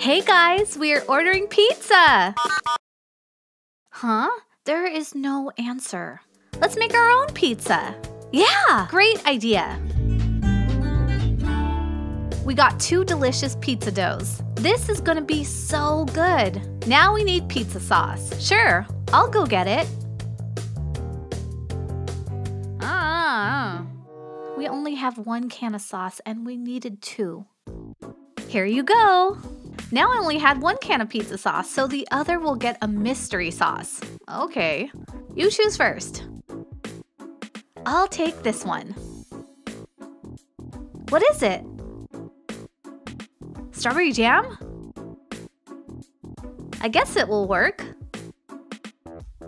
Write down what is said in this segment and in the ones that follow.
Hey guys, we're ordering pizza! Huh? There is no answer. Let's make our own pizza. Yeah, great idea. We got 2 delicious pizza doughs. This is gonna be so good. Now we need pizza sauce. Sure, I'll go get it. We only have 1 can of sauce and we needed 2. Here you go. Now I only had 1 can of pizza sauce, so the other will get a mystery sauce. Okay, you choose first. I'll take this one. What is it? Strawberry jam? I guess it will work.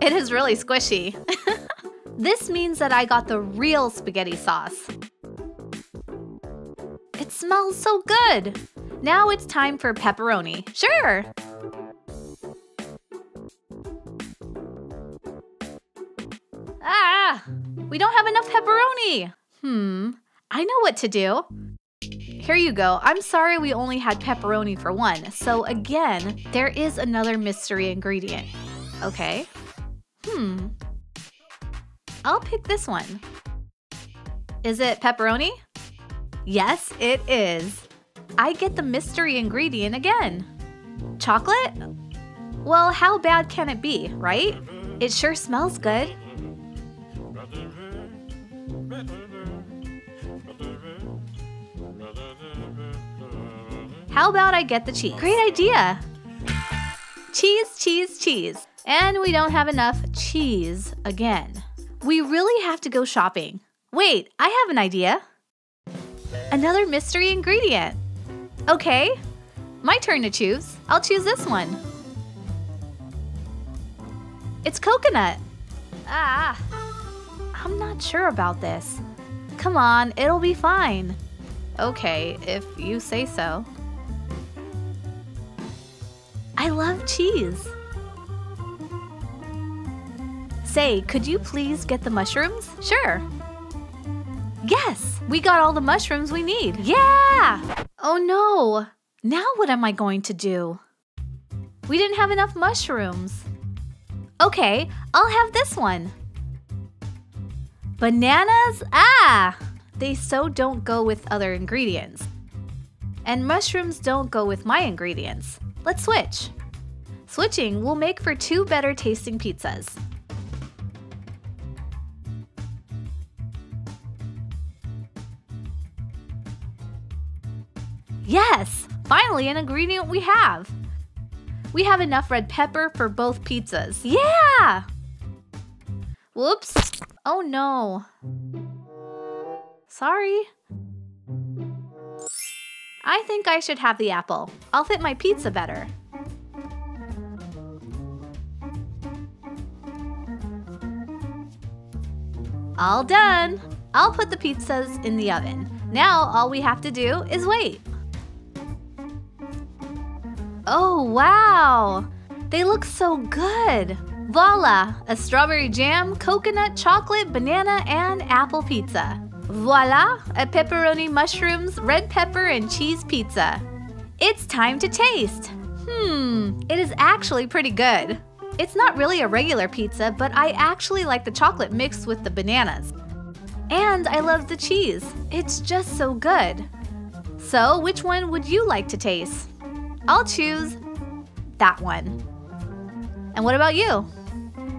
It is really squishy. This means that I got the real spaghetti sauce. It smells so good. Now it's time for pepperoni. Sure. We don't have enough pepperoni. I know what to do. Here you go. I'm sorry we only had pepperoni for 1. So again, there is another mystery ingredient. Okay. I'll pick this one. Is it pepperoni? Yes, it is. I get the mystery ingredient again. Chocolate? Well, how bad can it be, right? It sure smells good. How about I get the cheese? Great idea! Cheese, cheese, cheese. And we don't have enough cheese again. We really have to go shopping. Wait, I have an idea. Another mystery ingredient. Okay, my turn to choose. I'll choose this one. It's coconut. I'm not sure about this. Come on, it'll be fine. Okay, if you say so. I love cheese. Say, could you please get the mushrooms? Sure. Yes, we got all the mushrooms we need. Yeah! Oh no, now what am I going to do? We didn't have enough mushrooms. Okay, I'll have this one. Bananas? They so don't go with other ingredients. And mushrooms don't go with my ingredients. Let's switch. Switching will make for 2 better tasting pizzas. Yes! Finally an ingredient we have! We have enough red pepper for both pizzas. Yeah! Whoops! Oh no. Sorry. I think I should have the apple. I'll fit my pizza better. All done! I'll put the pizzas in the oven. Now all we have to do is wait. Oh, wow! They look so good! Voila! A strawberry jam, coconut, chocolate, banana, and apple pizza. Voila! A pepperoni, mushrooms, red pepper, and cheese pizza. It's time to taste! It is actually pretty good. It's not really a regular pizza, but I actually like the chocolate mixed with the bananas. And I love the cheese. It's just so good. So, which one would you like to taste? I'll choose that one. And what about you?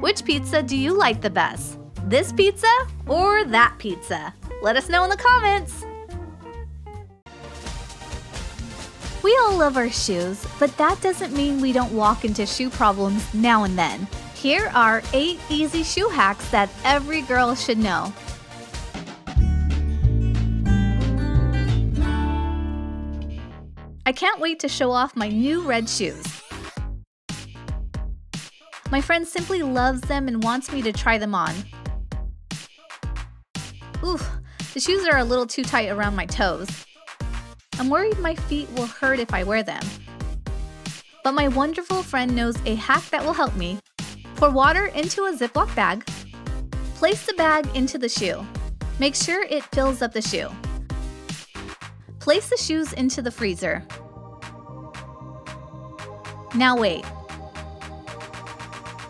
Which pizza do you like the best? This pizza or that pizza? Let us know in the comments! We all love our shoes, but that doesn't mean we don't walk into shoe problems now and then. Here are 8 easy shoe hacks that every girl should know. I can't wait to show off my new red shoes. My friend simply loves them and wants me to try them on. Oof, the shoes are a little too tight around my toes. I'm worried my feet will hurt if I wear them. But my wonderful friend knows a hack that will help me. Pour water into a Ziploc bag. Place the bag into the shoe. Make sure it fills up the shoe. Place the shoes into the freezer. Now wait.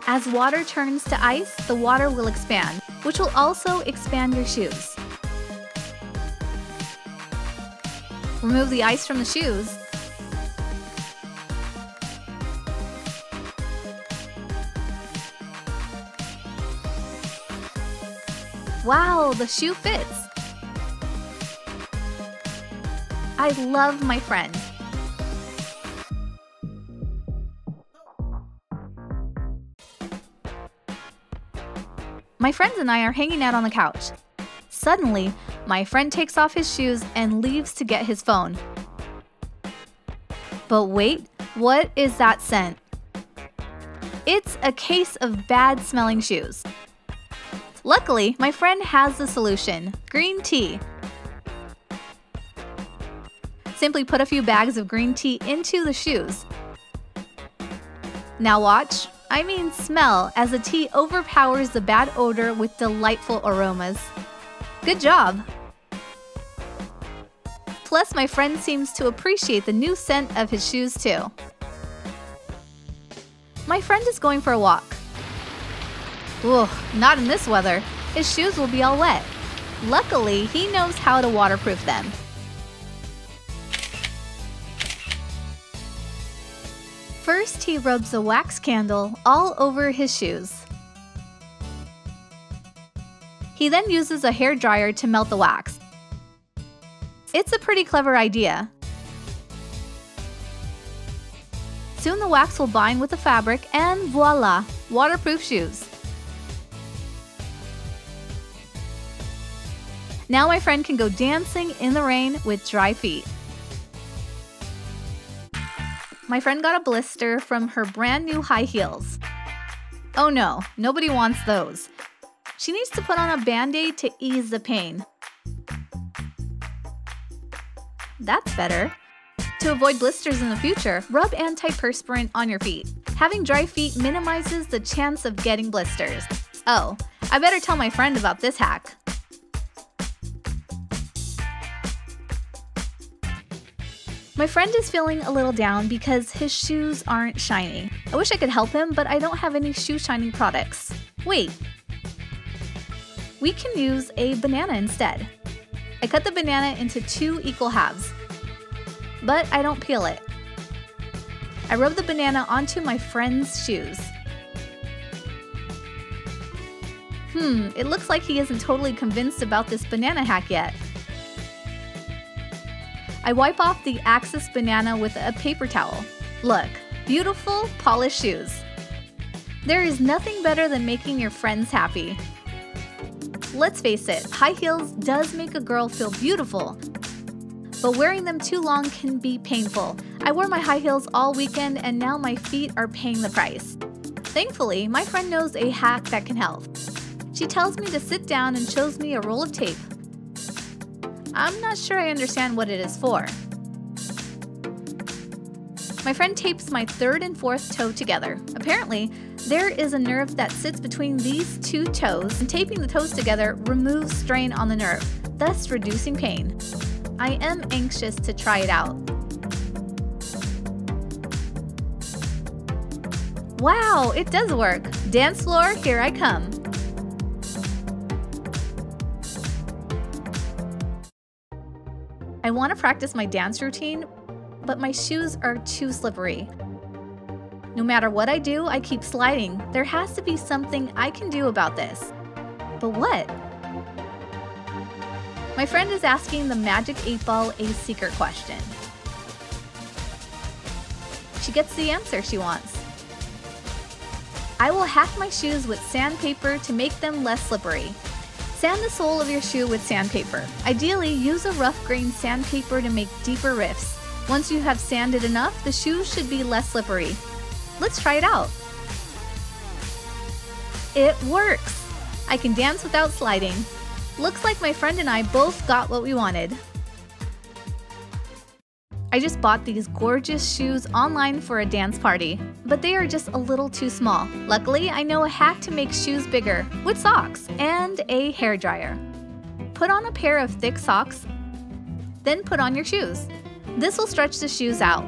As water turns to ice, the water will expand, which will also expand your shoes. Remove the ice from the shoes. Wow, the shoe fits! I love my friend. My friends and I are hanging out on the couch. Suddenly, my friend takes off his shoes and leaves to get his phone. But wait, what is that scent? It's a case of bad-smelling shoes. Luckily, my friend has the solution: green tea. Simply put a few bags of green tea into the shoes. Now watch, I mean smell, as the tea overpowers the bad odor with delightful aromas. Good job! Plus, my friend seems to appreciate the new scent of his shoes too. My friend is going for a walk. Ugh, not in this weather. His shoes will be all wet. Luckily, he knows how to waterproof them. First, he rubs a wax candle all over his shoes. He then uses a hairdryer to melt the wax. It's a pretty clever idea. Soon the wax will bind with the fabric and voila, waterproof shoes. Now my friend can go dancing in the rain with dry feet. My friend got a blister from her brand new high heels. Oh no, nobody wants those. She needs to put on a band-aid to ease the pain. That's better. To avoid blisters in the future, rub antiperspirant on your feet. Having dry feet minimizes the chance of getting blisters. Oh, I better tell my friend about this hack. My friend is feeling a little down because his shoes aren't shiny. I wish I could help him, but I don't have any shoe shining products. Wait. We can use a banana instead. I cut the banana into 2 equal halves, but I don't peel it. I rub the banana onto my friend's shoes. It looks like he isn't totally convinced about this banana hack yet. I wipe off the excess banana with a paper towel. Look, beautiful, polished shoes. There is nothing better than making your friends happy. Let's face it, high heels does make a girl feel beautiful, but wearing them too long can be painful. I wore my high heels all weekend and now my feet are paying the price. Thankfully, my friend knows a hack that can help. She tells me to sit down and shows me a roll of tape. I'm not sure I understand what it is for. My friend tapes my 3rd and 4th toe together. Apparently, there is a nerve that sits between these 2 toes, and taping the toes together removes strain on the nerve, thus reducing pain. I am anxious to try it out. Wow, it does work! Dance floor, here I come! I want to practice my dance routine, but my shoes are too slippery. No matter what I do, I keep sliding. There has to be something I can do about this. But what? My friend is asking the Magic 8 Ball a secret question. She gets the answer she wants. I will hack my shoes with sandpaper to make them less slippery. Sand the sole of your shoe with sandpaper. Ideally, use a rough grain sandpaper to make deeper rifts. Once you have sanded enough, the shoes should be less slippery. Let's try it out. It works! I can dance without sliding. Looks like my friend and I both got what we wanted. I just bought these gorgeous shoes online for a dance party, but they are just a little too small. Luckily, I know a hack to make shoes bigger with socks and a hairdryer. Put on a pair of thick socks, then put on your shoes. This will stretch the shoes out.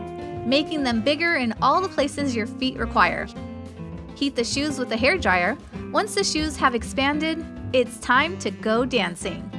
making them bigger in all the places your feet require. Heat the shoes with a hairdryer. Once the shoes have expanded, it's time to go dancing.